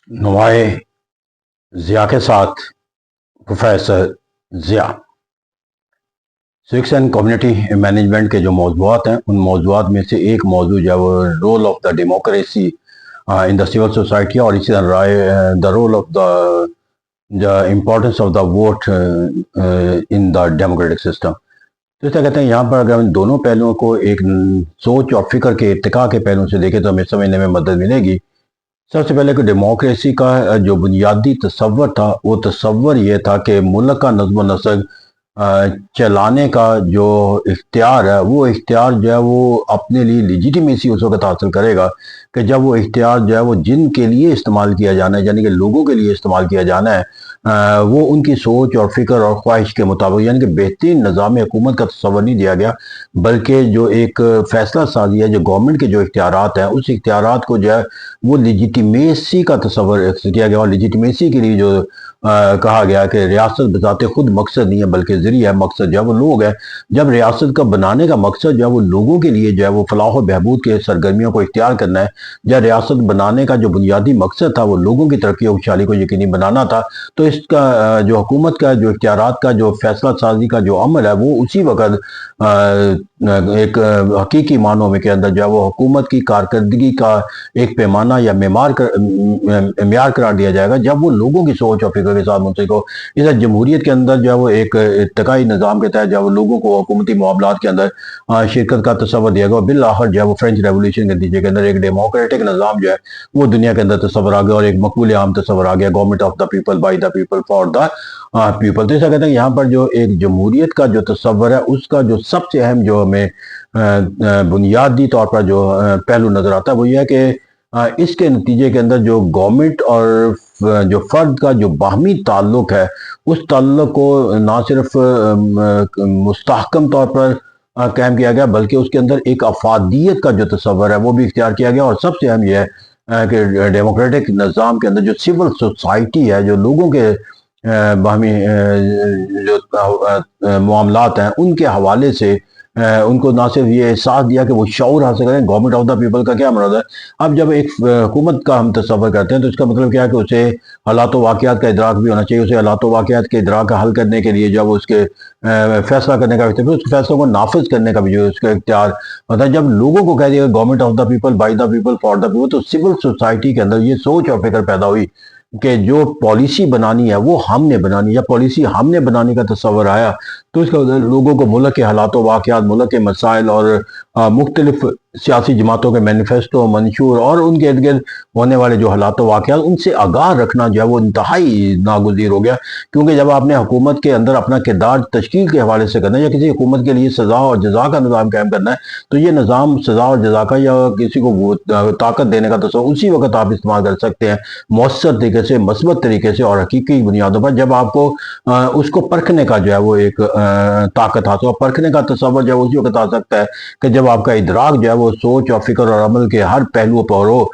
नवाए ज़िया के साथ professor Zia. Civics and community management के जो मौज़ूआत हैं उन मौज़ूआत में से एक मौजू जो है वो role of the democracy in the civil society और इसी तरह the role of the importance of the vote in the democratic system. तो इस तरह कहते हैं यहाँ पर अगर हम दोनों पहलुओं को एक सोच और फिक्र के इत्तेका के पहलुओं से देखें तो हमें समझने में मदद मिलेगी। सबसे पहले कि डेमोक्रेसी का जो बुनियादी तसव्वुर था वो तसव्वुर ये था कि मुल्क का नज़्म व नसक चलाने का जो इख्तियार है वो इख्तियार जो है वो अपने लिए लेजिटिमेसी उस वक्त हासिल करेगा कि जब वो इख्तियार जो है वो जिन के लिए इस्तेमाल किया जाना है यानी कि लोगों के लिए इस्तेमाल किया जाना है वो उनकी सोच और फिक्र और ख्वाहिश के मुताबिक यानी कि बेहतरीन निज़ाम हुकूमत का तस्वर नहीं दिया गया, बल्कि जो एक फैसला साजी है जो गवर्नमेंट के जो इख्तियारात हैं उस इख्तियारात को जो है वो लेजिटिमेसी का तस्वर किया गया। और लेजिटिमेसी के लिए जो कहा गया कि रियासत बजाते खुद मकसद नहीं है बल्कि ज़रिया है, मकसद जो है वो लोग है। जब रियासत का बनाने का मकसद जो है वो लोगों के लिए जो है वो फलाह व बहबूद के सरगर्मियों को इख्तियार करना है, जब रियासत बनाने का जो बुनियादी मकसद था वो लोगों की तरक्की और खुशहाली को यकीनी बनाना था, तो इसका जो हुकूमत का जो इख्तियारात का जो फैसला साजी का जो अमल है वो उसी वक्त एक हकीकी मानों में के अंदर जो है वो हुकूमत की कारकर्दगी का एक पैमाना या मेयार करार दिया जाएगा जब वो लोगों की सोच और फिक्र के साथ मुंसलिक हो। इस जमहूरियत के अंदर जो है वो एक इत्तकाई निज़ाम के तहत जब लोगों को हुकूमती मामलात के अंदर शिरकत का तस्वर दिया गया। बिल आखिर जो है वो फ्रेंच रेवोल्यूशन के नतीजे के अंदर एक डेमोक्रेटिक निज़ाम जो है वो दुनिया के अंदर तस्वर आ गया और एक मकबूल आम तस्वर आ गया, government of the people by the people for the people. तो ऐसा कहते हैं यहाँ पर जो एक जमहूरियत का जो तस्वर है उसका जो सबसे अहम जो हमें बुनियादी तौर पर जो पहलू नजर आता है वो ये है कि इसके नतीजे के अंदर जो गवर्नमेंट और जो फर्द का जो बाहमी ताल्लुक है उस ताल्लुक को ना सिर्फ मुस्तहकम तौर पर कायम किया गया बल्कि उसके अंदर एक अफादियत का जो तस्वर है वो भी इख्तियार किया गया। और सबसे अहम यह है कि डेमोक्रेटिक निज़ाम के अंदर जो सिविल सोसाइटी है जो लोगों के बाहमी जो मामलात हैं उनके हवाले से उनको ना सिर्फ ये एहसास दिया कि वो शऊर हासिल करें। गवर्नमेंट ऑफ द पीपल का क्या मतलब है? अब जब एक हुकूमत का हम तस्वर करते हैं तो इसका मतलब क्या है कि उसे हालात व वाक़यात का इदराक भी होना चाहिए, उसे हालात व वाक़यात के इदराक का हल करने के लिए जब उसके फैसला करने का भी उस फैसलों को नाफिज करने का भी जो उसका इख्तियार होता है। जब लोगों को कह दिया government of the people by the people for the people, तो सिविल सोसाइटी के अंदर ये सोच और फिक्र पैदा हुई कि जो पॉलिसी बनानी है वो हमने बनानी, या पॉलिसी हमने बनाने का तस्वर आया तो इसका लोगों को मुल्क के हालात वाक़यात, मुल्क के मसाइल और मुख्तलिफ सियासी जमातों के मैनिफेस्टो, मंशूर और उनके इर्द गिर्द होने वाले जो हालात वाक़यात उनसे आगाह रखना जो है वो इंतहाई नागुज़ीर हो गया। क्योंकि जब आपने हुकूमत के अंदर अपना किरदार तश्कील के हवाले से करना है या किसी हुकूमत के लिए सज़ा और जज़ा का निज़ाम कायम करना है तो ये निज़ाम सज़ा और जज़ा का या किसी को ताकत देने का तस्वर उसी वक्त आप इस्तेमाल कर सकते हैं मौसर तरीके से, मस्बत तरीके से और हकीकी बुनियादों पर, जब आपको उसको परखने का जो है वो एक ताकत हासिल। परखने का तस्वर जो है उसी वक्त आ सकता है कि जब आपका इदराक जो है वो सोच और फिक्र और अमल के हर पहलुओं पर हो,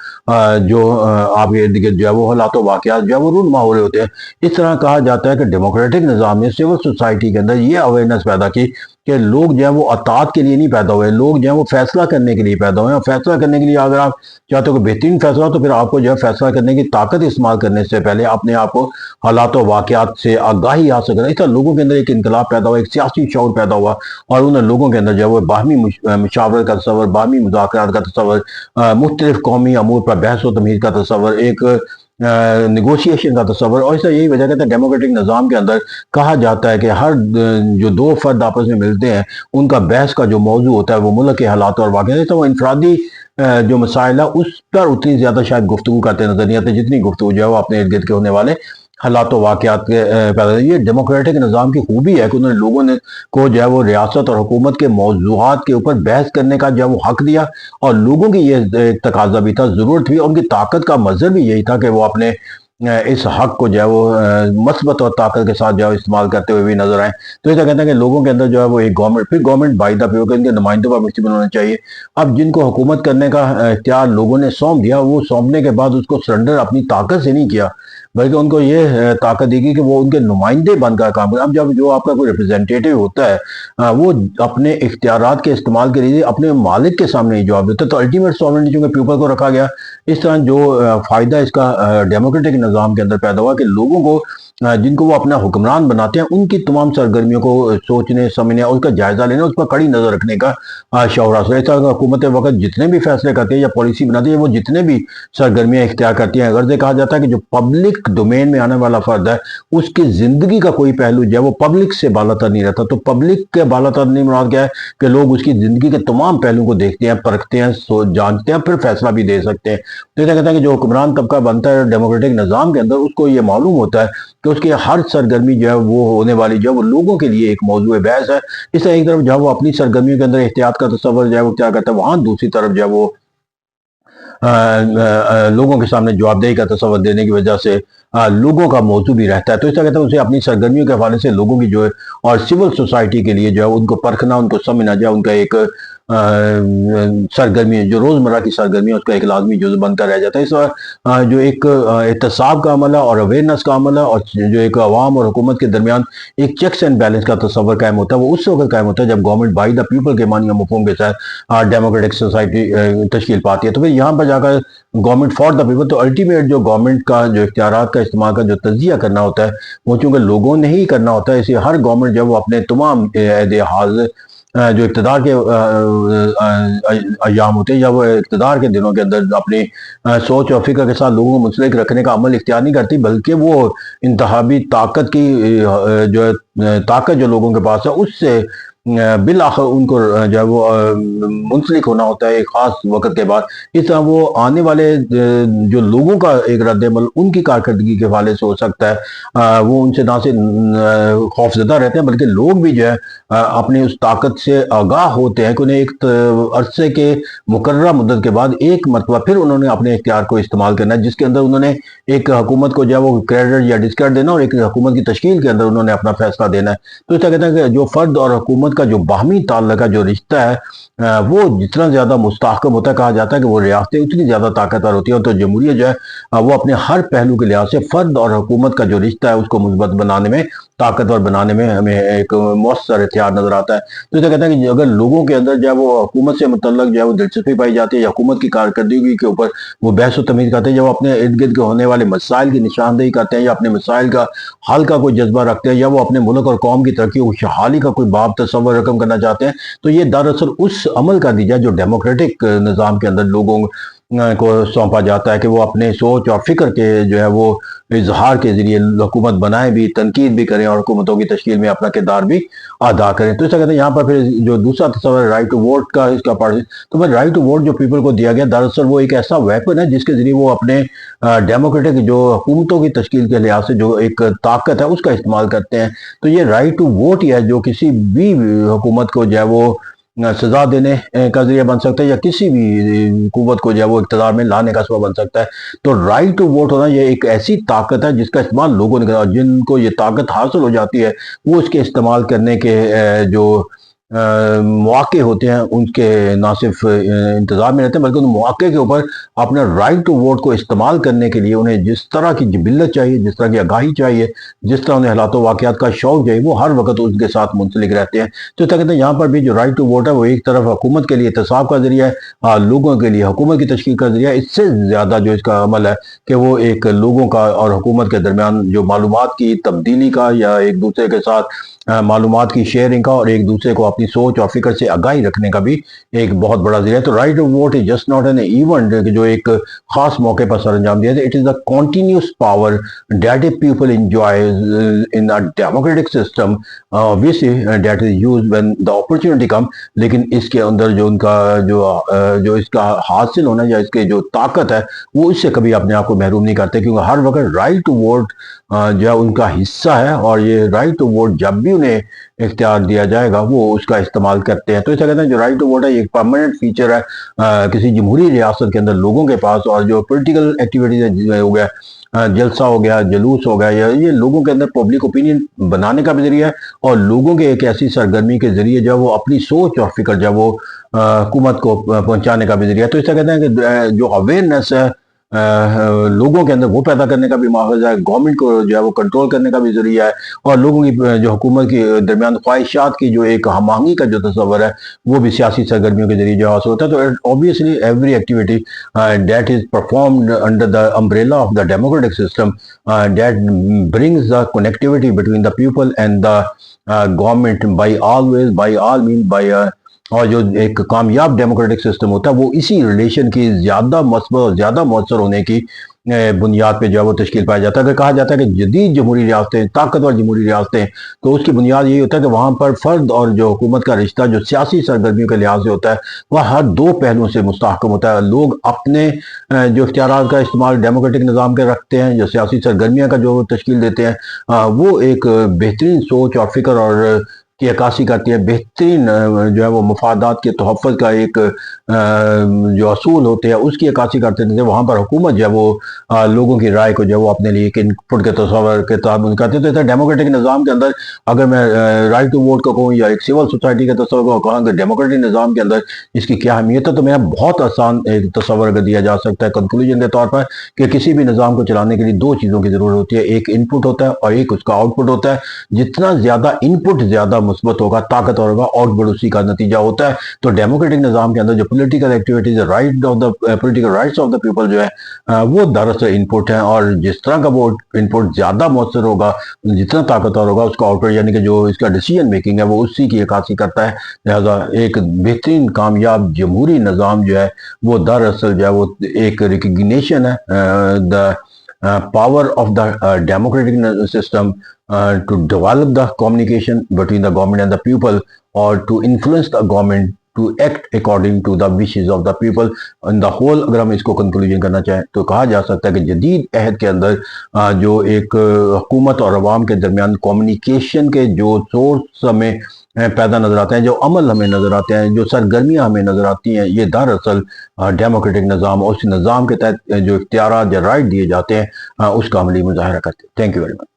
जो आपके इर्द गिर्द जो है वो हालात वाक़यात जो है वो रूनमा हो रहे होते हैं। इस तरह कहा जाता है कि डेमोक्रेटिक निज़ाम ने सिविल सोसाइटी के अंदर ये अवेयरनेस पैदा की कि लोग जो है वो अतात के लिए नहीं पैदा हुए, लोग जो है वो फैसला करने के लिए पैदा हुए। और फैसला करने के लिए अगर आप चाहते हो कि बेहतरीन फैसला हो तो फिर आपको जो है फैसला करने की ताकत इस्तेमाल करने से पहले अपने आप को हालात वाक़यात से आगाही हासिल करना। इस तरह लोगों के अंदर एक इनकलाब पैदा हुआ, एक सियासी शऊर पैदा हुआ और उन लोगों के अंदर जो है वो बाहमी मुशावरत का तस्वर, बाहमी मुज़ाकरात का तस्वर, मुख्तलिफ कौमी अमूर पर बहस व तमीज़ का तस्वर, एक निगोशिएशन का तस्वर। और इसलिए यही वजह कहते हैं डेमोक्रेटिक निज़ाम के अंदर कहा जाता है कि हर जो दो फर्द आपस में मिलते हैं उनका बहस का जो मौजू होता है वो मुल्क के हालात और वाक़यात, तो वो इनफरादी जो मसाइल है उस पर उतनी ज़्यादा शायद गुफ्तगू करते नजर नहीं आते जितनी गुफ्तगू जो है वो अपने इर्द गिर्द के होने वाले हालात वाक़यात के पैदा। ये डेमोक्रेटिक निज़ाम की खूबी है कि उन्होंने लोगों ने को जो है वो रियासत और हुकूमत के मौज़ूआत के ऊपर बहस करने का जो है वो हक दिया और लोगों की ये तकाजा भी था, ज़रूरत भी, उनकी ताकत का मज़हर भी यही था कि वो अपने इस हक को जो है वो मस्बत और ताकत के साथ जो है इस्तेमाल करते हुए भी नजर आए। तो ऐसा कहते हैं कि लोगों के अंदर जो है वो एक गवर्नमेंट, फिर गवर्नमेंट बाई द पीपल, इनके नुमाइंदों का मुश्तमिल होना चाहिए। अब जिनको हुकूमत करने का इख्तियार लोगों ने सौंप दिया वो सौंपने के बाद उसको सरेंडर अपनी ताकत से नहीं किया बल्कि उनको ये ताकत देगी कि वो उनके नुमाइंदे बनकर काम करें। अब जब जो आपका कोई रिप्रेजेंटेटिव होता है वो अपने इख्तियारात के इस्तेमाल के लिए अपने मालिक के सामने ही जवाब देता है, तो अल्टीमेट सॉवरेनिटी चूंकि पीपल को रखा गया। इस तरह जो फ़ायदा इसका डेमोक्रेटिक निज़ाम के अंदर पैदा हुआ कि लोगों को जिनको वो अपना हुक्मरान बनाते हैं उनकी तमाम सरगर्मियों को सोचने समझने और उसका जायजा लेने, उस पर कड़ी नज़र रखने का शौर हासिल है। इस तरह हुकूमत वक्त जितने भी फैसले करती है या पॉलिसी बनाती है, वो जितने भी सरगर्मियाँ इख्तियार करती हैं, अगर से कहा जाता है कि जो पब्लिक डोमेन में आने वाला फर्द है उसकी ज़िंदगी का कोई पहलू जो है वो पब्लिक से बालातर नहीं रहता। तो पब्लिक के बालातर नहीं मुराद क्या है कि लोग उसकी ज़िंदगी के तमाम पहलुओं को देखते हैं, परखते हैं, जांचते हैं, फिर फैसला भी दे सकते हैं। तो ये कहता है कि जो हुक्मरान तबका बनता है डेमोक्रेटिक निज़ाम के अंदर, उसको ये मालूम होता है कि उसकी हर सरगर्मी जो है वो होने वाली जो है वो लोगों के लिए एक मौजूद बहस है। इस तरह एक तरफ जब वो अपनी सरगर्मियों के अंदर एहतियात का तस्वर जो है वो क्या करता है, वहाँ दूसरी तरफ जो है वो लोगों के सामने जवाबदेही का तस्वर देने की वजह से लोगों का मौजू भी रहता है। तो इस तरह कहते हैं उसे अपनी सरगर्मियों के हवाले से लोगों की जो है और सिविल सोसाइटी के लिए जो है उनको परखना, उनको समझना जो है उनका एक सरगर्मी जो रोज़मर्रा की सरगर्मी है उसका एक लाजमी जुज़ बनकर रह जाता है। इस जो एक एहतसाब का अमल है और अवेयरनेस का अमल है और जो एक अवाम और हुकूमत के दरमियान एक चेक्स एंड बैलेंस का तस्वर कायम होता है, वो उस वक्त कायम होता है जब गवर्नमेंट बाई द पीपल के मानी मफहूम के साथ डेमोक्रेटिक सोसाइटी तश्कील पाती है। तो फिर यहाँ पर जाकर गवर्नमेंट फॉर द पीपल, तो अल्टीमेट जो गवर्नमेंट का जो इख्तियारात का इस्तेमाल का जो तजिया करना होता है वो चूँकि लोगों ने ही करना होता है, इसलिए हर गवर्नमेंट जब वो अपने तमाम एहद जो इक़्तिदार के अय्याम होते हैं या वो इक़्तिदार के दिनों के अंदर अपनी सोच और फ़िक्र के साथ लोगों को मुंसलिक रखने का अमल इख्तियार नहीं करती, बल्कि वो इंतहाबी ताकत की जो है ताकत जो लोगों के पास है उससे बिलाखिर उनको जो है वो मुंसलिक होना होता है एक ख़ास वक़्त के बाद। इस तरह वो आने वाले जो लोगों का एक रद्द-ए-अमल उनकी कारकर्दगी के हवाले से हो सकता है, वो उनसे ना सिर्फ खौफज़दा रहते हैं बल्कि लोग भी जो है अपनी उस ताकत से आगाह होते हैं कि उन्हें एक अरसे के मुकर्रर मुद्दत के बाद एक मरतबा फिर उन्होंने अपने इख्तियार को इस्तेमाल करना है, जिसके अंदर उन्होंने एक हुकूमत को जो है वो क्रेडिट या डिस्क्रेडिट देना और एक हुकूमत की तश्कील के अंदर उन्होंने अपना फैसला देना है। तो इसका कहते हैं कि जो फ़र्द और हुकूमत का जो बाहमी ताल्लुक का जो रिश्ता है वो जितना ज़्यादा मुस्तहकम होता है, कहा जाता है कि वो रियासतें उतनी ज़्यादा ताकतवर होती हैं। तो जमहूरियत जो है वो अपने हर पहलू के लिहाज से फ़र्द और हुकूमत का जो रिश्ता है उसको मुस्बत बनाने में, ताकतवर बनाने में हमें एक मौसर हथियार नज़र आता है। तो इसे कहते हैं कि अगर लोगों के अंदर जो है वो हुकूमत से मुतल्लक जो है वो दिलचस्पी पाई जाती है या हुकूमत की कारकर्दगी के ऊपर वो बहस व तमीज़ करते हैं, जब अपने इर्द गिर्द होने वाले मसाइल की निशानदेही करते हैं या अपने मसाइल का हल का कोई जज्बा रखते हैं या वो अपने मुल्क और कौम की तरक्की और खुशहाली का कोई बाब तस्वर रकम करना चाहते हैं, तो ये दरअसल उस अमल का नतीजा जो डेमोक्रेटिक निज़ाम के अंदर लोगों को सौंपा जाता है कि वो अपने सोच और फ़िक्र के जो है वो इजहार के ज़रिए हुकूमत बनाएं भी, तनकीद भी करें और हुकूमतों की तश्कील में अपना किरदार भी अदा करें। तो ऐसा कहते हैं यहाँ पर फिर जो दूसरा तस्वर है राइट टू वोट का, इसका पार्ट तो फिर राइट टू वोट जो पीपल को दिया गया दरअसल वो एक ऐसा वेपन है जिसके ज़रिए वो अपने डेमोक्रेटिक जो हुकूमतों की तश्कील के लिहाज से जो एक ताकत है उसका इस्तेमाल करते हैं। तो ये राइट टू वोट ही है जो किसी भी हुकूमत को जो है वो सजा देने का जरिया बन सकता है या किसी भी कुव्वत को जो है वो इक़्तिदार में लाने का सबब बन सकता है। तो राइट टू वोट होना ये एक ऐसी ताकत है जिसका इस्तेमाल लोगों ने करा, जिनको ये ताकत हासिल हो जाती है वो इसके इस्तेमाल करने के जो मौके होते हैं उनके ना सिर्फ इंतज़ार में रहते हैं बल्कि उन मौके के ऊपर अपने राइट टू वोट को इस्तेमाल करने के लिए उन्हें जिस तरह की जिबिल्लत चाहिए, जिस तरह की आगाही चाहिए, जिस तरह उन्हें हालात वाक़यात का शौक़ चाहिए, वो हर वक्त उसके साथ मुंसलिक रहते हैं। तो क्या कहते हैं यहाँ पर भी जो राइट टू वोट है वो एक तरफ हुकूमत के लिए एहतसाब का ज़रिया है, लोगों के लिए हुकूमत की तश्कील का ज़रिया है। इससे ज़्यादा जो इसका अमल है कि वो एक लोगों का और हुकूमत के दरमियान जो मालूमात की तब्दीली का या एक दूसरे के साथ मालूमात की शेयरिंग का और एक दूसरे को अपनी सोच और फिक्र से आगाही रखने का भी एक बहुत बड़ा जरिया है। तो right to vote is just not an event जो एक खास मौके पर सर अंजाम दिया जाए, it is the continuous power that people enjoy in a democratic system obviously that is use when the opportunity come. लेकिन इसके अंदर जो उनका जो इसका हासिल होना या इसके जो ताकत है वो इससे कभी अपने आप को महरूम नहीं करते, क्योंकि हर वक्त राइट टू वोट जो है उनका हिस्सा है और ये राइट टू वोट जब भी उन्हें इख्तियार दिया जाएगा वो उसका इस्तेमाल करते हैं। तो ऐसा कहते हैं जो राइट टू वोट है एक परमानेंट फीचर है किसी जमहूरी रियासत के अंदर लोगों के पास। और जो पोलिटिकल एक्टिविटीज हो गया, जलसा हो गया, जुलूस हो गया, या ये लोगों के अंदर पब्लिक ओपिनियन बनाने का भी जरिया है और लोगों के एक ऐसी सरगर्मी के जरिए जो वो अपनी सोच और फिक्र जो वो हुकूमत को पहुंचाने का भी जरिया है। तो ऐसा कहते हैं कि जो अवेयरनेस है لوگوں کے اندر وہ پیدا کرنے کا بھی ماخذ ہے، گورنمنٹ کو جو ہے وہ کنٹرول کرنے کا بھی ذریعہ ہے، اور لوگوں کی جو حکومت کی درمیان خواہشات کی جو ایک ہم آہنگی کا جو تصور ہے وہ بھی سیاسی سرگرمیوں کے ذریعے جو حاصل ہوتا ہے. تو obviously every activity that is performed under the umbrella of the democratic system that brings the connectivity between the people and the government by all means by اور جو ایک کامیاب ڈیموکریٹک سسٹم ہوتا ہے وہ اسی ریلیشن کی زیادہ مثبت اور زیادہ مؤثر ہونے کی بنیاد پہ جو ہے وہ تشکیل پایا جاتا ہے. اگر کہا جاتا ہے کہ جدید جمہوری ریاستیں، طاقتور جمہوری ریاستیں، تو اس کی بنیاد یہی ہوتا ہے کہ وہاں پر فرد اور جو حکومت کا رشتہ جو سیاسی سرگرمیوں کے لحاظ سے ہوتا ہے وہ ہر دو پہلوؤں سے مستحکم ہوتا ہے. لوگ اپنے جو اختیارات کا استعمال ڈیموکریٹک نظام کے رکھتے ہیں، جو سیاسی سرگرمیاں کا جو تشکیل دیتے ہیں وہ ایک بہترین سوچ اور فکر اور کی عکاسی کرتی ہے، بہترین جو ہے وہ مفادات کے تحفظ کا ایک جو اصول ہوتے ہیں اس کی عکاسی کرتے ہیں. وہاں پر حکومت جو ہے وہ لوگوں کی رائے کو جو ہے وہ اپنے لیے ایک انپٹ کے تصور کے تعامل کرتے ہیں. تو ڈیموکریٹک نظام کے اندر اگر میں رائٹ ٹو ووٹ کو کہوں یا ایک سول سوسائٹی کے تصور کو کہوں کہ ڈیموکریٹک نظام کے اندر اس کی کیا اہمیت ہے، تو میرا بہت آسان ایک تصور اگر دیا جا سکتا ہے کنکلوژن کے طور پر کہ کسی بھی نظام کو چلانے کے لیے دو چیزوں کی ضرورت ہوتی ہے، ایک انپٹ ہوتا ہے اور ایک اس کا آؤٹ پٹ ہوتا ہے. جتنا زیادہ انپٹ زیادہ مثبت ہوگا، طاقتور ہوگا، آؤٹ پٹ اسی کا نتیجہ ہوتا ہے. تو ڈیموکریٹک نظام کے اندر جو political activities political rights of the people جو ہے وہ دراصل انپٹ ہیں، اور جس طرح کا وہ انپٹ زیادہ مؤثر ہوگا، جتنا طاقتور ہوگا، اس کا آؤٹ پٹ یعنی کہ جو اس کا ڈیسیژن میکنگ ہے وہ اسی کی عکاسی کرتا ہے. لہذا ایک بہترین کامیاب جمہوری نظام جو ہے وہ دراصل جو ہے وہ ایک ریکگنیشن ہے دا power of the democratic system to develop the communication between the government and the people, or to influence the government to act according to the wishes of the people. In the whole اگر ہم اس کو conclusion کرنا چاہیں تو کہا جا سکتا ہے کہ جدید عہد کے اندر جو ایک حکومت اور عوام کے درمیان کمیونیکیشن کے جو سورس ہمیں پیدا نظر آتے ہیں، جو عمل ہمیں نظر آتے ہیں، جو سرگرمیاں ہمیں نظر آتی ہیں، یہ دراصل ڈیموکریٹک نظام اور اس نظام کے تحت جو اختیارات یا رائٹ دیے جاتے ہیں اس کا عملی مظاہرہ کرتے ہیں. Thank you very much.